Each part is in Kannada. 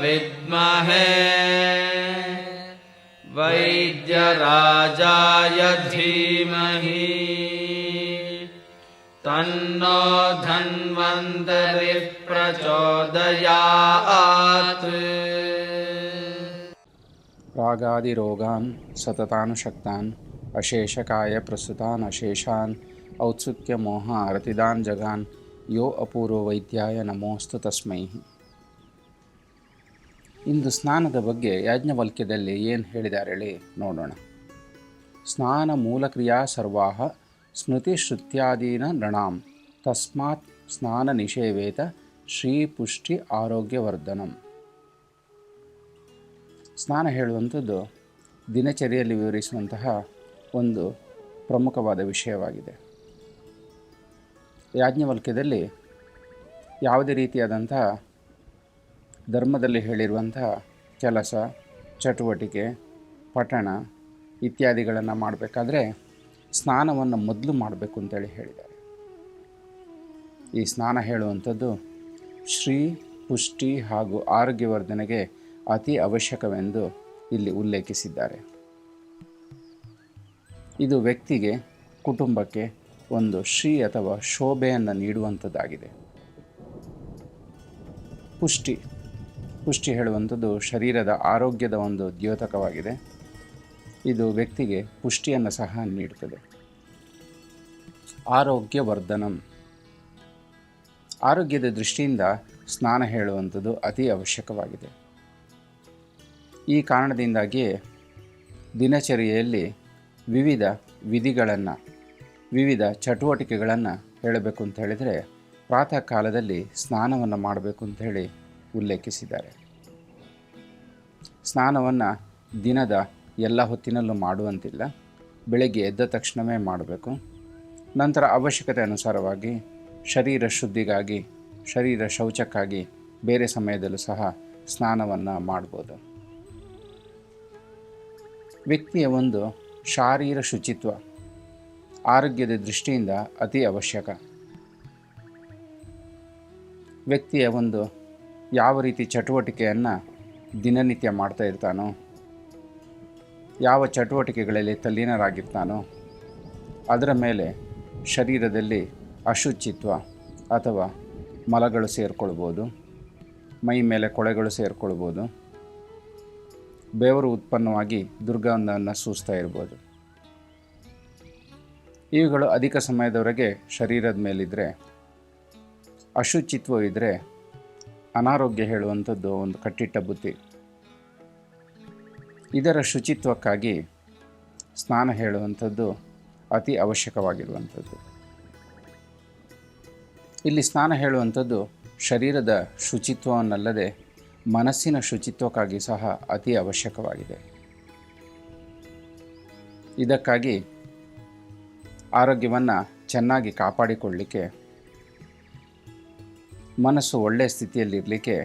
ವಿದ್ಮಹೇ ವೈದ್ಯರಾಜಾಯ ಧೀಮಹಿ ತನ್ನೋ ಧನ್ವಂತರಿ ಪ್ರಚೋದಯಾತ್. ರಾಗಾದಿರೋಗಾನ್ ಸತತಾನುಶಕ್ತಾನ್ ಅಶೇಷಕಾಯ ಪ್ರಸ್ತುತಾನ್ ಅಶೇಷಾನ್ ಔತ್ಸುಕ್ಯ ಮೋಹ ಅರತಿದಾನ್ ಜಗಾನ್ ಯೋ ಅಪೂರ್ವ ವೈದ್ಯಾಯ ನಮೋಸ್ತು ತಸ್ಮೈ. ಇಂದು ಸ್ನಾನದ ಬಗ್ಗೆ ಯಾಜ್ಞವಲ್ಕ್ಯದಲ್ಲಿ ಏನು ಹೇಳಿದ್ದಾರೆ ಹೇಳಿ ನೋಡೋಣ. ಸ್ನಾನ ಮೂಲಕ್ರಿಯಾ ಸರ್ವಾಹ ಸ್ಮೃತಿಶ್ರುತ್ಯಾದೀನ ನೃಣಾಂ ತಸ್ಮಾತ್ ಸ್ನಾನ ನಿಷೇವೇತ ಶ್ರೀಪುಷ್ಟಿ ಆರೋಗ್ಯವರ್ಧನಂ. ಸ್ನಾನ ಹೇಳುವಂಥದ್ದು ದಿನಚರಿಯಲ್ಲಿ ವಿವರಿಸುವಂತಹ ಒಂದು ಪ್ರಮುಖವಾದ ವಿಷಯವಾಗಿದೆ. ಯಾಜ್ಞವಲ್ಕ್ಯದಲ್ಲಿ ಯಾವುದೇ ರೀತಿಯಾದಂತಹ ಧರ್ಮದಲ್ಲಿ ಹೇಳಿರುವಂತಹ ಕೆಲಸ, ಚಟುವಟಿಕೆ, ಪಠಣ ಇತ್ಯಾದಿಗಳನ್ನು ಮಾಡಬೇಕಾದ್ರೆ ಸ್ನಾನವನ್ನು ಮೊದಲು ಮಾಡಬೇಕು ಅಂತೇಳಿ ಹೇಳಿದ್ದಾರೆ. ಈ ಸ್ನಾನ ಹೇಳುವಂಥದ್ದು ಶ್ರೀ ಪುಷ್ಟಿ ಹಾಗೂ ಆರೋಗ್ಯವರ್ಧನೆಗೆ ಅತಿ ಅವಶ್ಯಕವೆಂದು ಇಲ್ಲಿ ಉಲ್ಲೇಖಿಸಿದ್ದಾರೆ. ಇದು ವ್ಯಕ್ತಿಗೆ, ಕುಟುಂಬಕ್ಕೆ ಒಂದು ಶ್ರೀ ಅಥವಾ ಶೋಭೆಯನ್ನು ನೀಡುವಂಥದ್ದಾಗಿದೆ. ಪುಷ್ಟಿ ಹೇಳುವಂಥದ್ದು ಶರೀರದ ಆರೋಗ್ಯದ ಒಂದು ದ್ಯೋತಕವಾಗಿದೆ. ಇದು ವ್ಯಕ್ತಿಗೆ ಪುಷ್ಟಿಯನ್ನು ಸಹ ನೀಡುತ್ತದೆ. ಆರೋಗ್ಯವರ್ಧನಂ, ಆರೋಗ್ಯದ ದೃಷ್ಟಿಯಿಂದ ಸ್ನಾನ ಹೇಳುವಂಥದ್ದು ಅತಿ ಅವಶ್ಯಕವಾಗಿದೆ. ಈ ಕಾರಣದಿಂದಾಗಿಯೇ ದಿನಚರಿಯಲ್ಲಿ ವಿವಿಧ ವಿಧಿಗಳನ್ನು, ವಿವಿಧ ಚಟುವಟಿಕೆಗಳನ್ನು ಹೇಳಬೇಕು ಅಂತ ಹೇಳಿದರೆ ಪ್ರಾತಃ ಕಾಲದಲ್ಲಿ ಸ್ನಾನವನ್ನು ಮಾಡಬೇಕು ಅಂತ ಹೇಳಿ ಉಲ್ಲೇಖಿಸಿದ್ದಾರೆ. ಸ್ನಾನವನ್ನು ದಿನದ ಎಲ್ಲ ಹೊತ್ತಿನಲ್ಲೂ ಮಾಡುವಂತಿಲ್ಲ, ಬೆಳಗ್ಗೆ ಎದ್ದ ತಕ್ಷಣವೇ ಮಾಡಬೇಕು. ನಂತರ ಅವಶ್ಯಕತೆ ಅನುಸಾರವಾಗಿ ಶರೀರ ಶುದ್ಧಿಗಾಗಿ, ಶರೀರ ಶೌಚಕ್ಕಾಗಿ ಬೇರೆ ಸಮಯದಲ್ಲೂ ಸಹ ಸ್ನಾನವನ್ನು ಮಾಡ್ಬೋದು. ವ್ಯಕ್ತಿಯ ಒಂದು ಶಾರೀರ ಶುಚಿತ್ವ ಆರೋಗ್ಯದ ದೃಷ್ಟಿಯಿಂದ ಅತಿ ಅವಶ್ಯಕ. ವ್ಯಕ್ತಿಯ ಒಂದು ಯಾವ ರೀತಿ ಚಟುವಟಿಕೆಯನ್ನು ದಿನನಿತ್ಯ ಮಾಡ್ತಾ ಇರ್ತಾನೋ, ಯಾವ ಚಟುವಟಿಕೆಗಳಲ್ಲಿ ತಲ್ಲೀನರಾಗಿರ್ತಾನೋ ಅದರ ಮೇಲೆ ಶರೀರದಲ್ಲಿ ಅಶುಚಿತ್ವ ಅಥವಾ ಮಲಗಳು ಸೇರಿಕೊಳ್ಬೋದು, ಮೈ ಮೇಲೆ ಕೊಳೆಗಳು ಸೇರಿಕೊಳ್ಬೋದು, ಬೆವರು ಉತ್ಪನ್ನವಾಗಿ ದುರ್ಗಂಧವನ್ನು ಸೂಸ್ತಾ ಇರ್ಬೋದು. ಇವುಗಳು ಅಧಿಕ ಸಮಯದವರೆಗೆ ಶರೀರದ ಮೇಲಿದ್ದರೆ, ಅಶುಚಿತ್ವವಿದ್ದರೆ ಅನಾರೋಗ್ಯ ಹೇಳುವಂಥದ್ದು ಒಂದು ಕಟ್ಟಿಟ್ಟ ಬುತ್ತಿ. ಇದರ ಶುಚಿತ್ವಕ್ಕಾಗಿ ಸ್ನಾನ ಹೇಳುವಂಥದ್ದು ಅತಿ ಅವಶ್ಯಕವಾಗಿರುವಂಥದ್ದು. ಇಲ್ಲಿ ಸ್ನಾನ ಹೇಳುವಂಥದ್ದು ಶರೀರದ ಶುಚಿತ್ವವನ್ನಲ್ಲದೆ ಮನಸ್ಸಿನ ಶುಚಿತ್ವಕ್ಕಾಗಿ ಸಹ ಅತಿ ಅವಶ್ಯಕವಾಗಿದೆ. ಇದಕ್ಕಾಗಿ ಆರೋಗ್ಯವನ್ನು ಚೆನ್ನಾಗಿ ಕಾಪಾಡಿಕೊಳ್ಳಲಿಕ್ಕೆ, ಮನಸ್ಸು ಒಳ್ಳೆಯ ಸ್ಥಿತಿಯಲ್ಲಿರಲಿಕ್ಕೆ,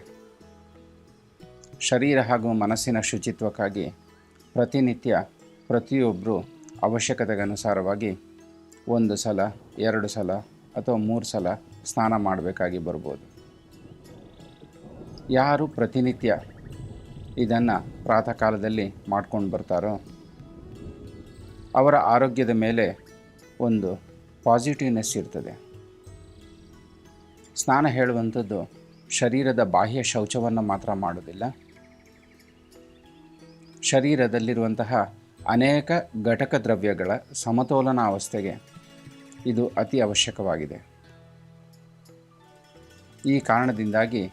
ಶರೀರ ಹಾಗೂ ಮನಸ್ಸಿನ ಶುಚಿತ್ವಕ್ಕಾಗಿ ಪ್ರತಿನಿತ್ಯ ಪ್ರತಿಯೊಬ್ಬರು ಅವಶ್ಯಕತೆಗನುಸಾರವಾಗಿ 1 ಸಲ, 2 ಸಲ ಅಥವಾ 3 ಸಲ ಸ್ನಾನ ಮಾಡಬೇಕಾಗಿ ಬರ್ಬೋದು. ಯಾರು ಪ್ರತಿನಿತ್ಯ ಇದನ್ನು ಪ್ರಾತಃ ಕಾಲದಲ್ಲಿ ಮಾಡ್ಕೊಂಡು ಬರ್ತಾರೋ ಅವರ ಆರೋಗ್ಯದ ಮೇಲೆ ಒಂದು ಪಾಸಿಟಿವ್ನೆಸ್ ಇರ್ತದೆ. ಸ್ನಾನ ಹೇಳುವಂಥದ್ದು ಶರೀರದ ಬಾಹ್ಯ ಶೌಚವನ್ನು ಮಾತ್ರ ಮಾಡೋದಿಲ್ಲ, ಶರೀರದಲ್ಲಿರುವಂತಹ ಅನೇಕ ಘಟಕ ದ್ರವ್ಯಗಳ ಸಮತೋಲನ ಅವಸ್ಥೆಗೆ ಇದು ಅತಿ ಅವಶ್ಯಕವಾಗಿದೆ. ಈ ಕಾರಣದಿಂದಾಗಿ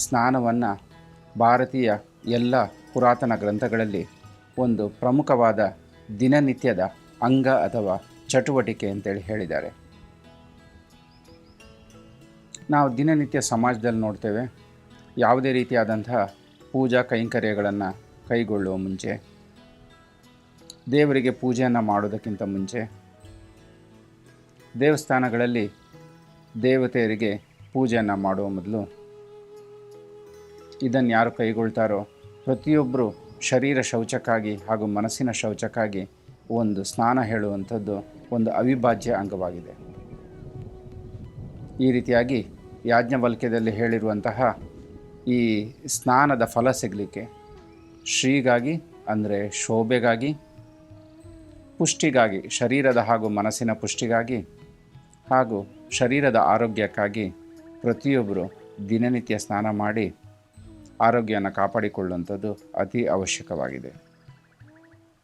ಸ್ನಾನವನ್ನು ಭಾರತೀಯ ಎಲ್ಲ ಪುರಾತನ ಗ್ರಂಥಗಳಲ್ಲಿ ಒಂದು ಪ್ರಮುಖವಾದ ದಿನನಿತ್ಯದ ಅಂಗ ಅಥವಾ ಚಟುವಟಿಕೆ ಅಂತೇಳಿ ಹೇಳಿದ್ದಾರೆ. ನಾವು ದಿನನಿತ್ಯ ಸಮಾಜದಲ್ಲಿ ನೋಡ್ತೇವೆ, ಯಾವುದೇ ರೀತಿಯಾದಂತಹ ಪೂಜಾ ಕೈಂಕರ್ಯಗಳನ್ನು ಕೈಗೊಳ್ಳುವ ಮುಂಚೆ, ದೇವರಿಗೆ ಪೂಜೆಯನ್ನು ಮಾಡೋದಕ್ಕಿಂತ ಮುಂಚೆ, ದೇವಸ್ಥಾನಗಳಲ್ಲಿ ದೇವತೆಯರಿಗೆ ಪೂಜೆಯನ್ನು ಮಾಡುವ ಮೊದಲು ಇದನ್ನು ಯಾರು ಕೈಗೊಳ್ತಾರೋ ಪ್ರತಿಯೊಬ್ಬರು ಶರೀರ ಶೌಚಕ್ಕಾಗಿ ಹಾಗೂ ಮನಸ್ಸಿನ ಶೌಚಕ್ಕಾಗಿ ಒಂದು ಸ್ನಾನ ಹೇಳುವಂಥದ್ದು ಒಂದು ಅವಿಭಾಜ್ಯ ಅಂಗವಾಗಿದೆ. ಈ ರೀತಿಯಾಗಿ ಯಾಜ್ಞವಲ್ಕ್ಯದಲ್ಲಿ ಹೇಳಿರುವಂತಹ ಈ ಸ್ನಾನದ ಫಲ ಸಿಗಲಿಕ್ಕೆ ಶ್ರೀಗಾಗಿ ಅಂದರೆ ಶೋಭೆಗಾಗಿ, ಪುಷ್ಟಿಗಾಗಿ, ಶರೀರದ ಹಾಗೂ ಮನಸ್ಸಿನ ಪುಷ್ಟಿಗಾಗಿ ಹಾಗೂ ಶರೀರದ ಆರೋಗ್ಯಕ್ಕಾಗಿ ಪ್ರತಿಯೊಬ್ಬರು ದಿನನಿತ್ಯ ಸ್ನಾನ ಮಾಡಿ ಆರೋಗ್ಯವನ್ನು ಕಾಪಾಡಿಕೊಳ್ಳುವಂಥದ್ದು ಅತಿ ಅವಶ್ಯಕವಾಗಿದೆ.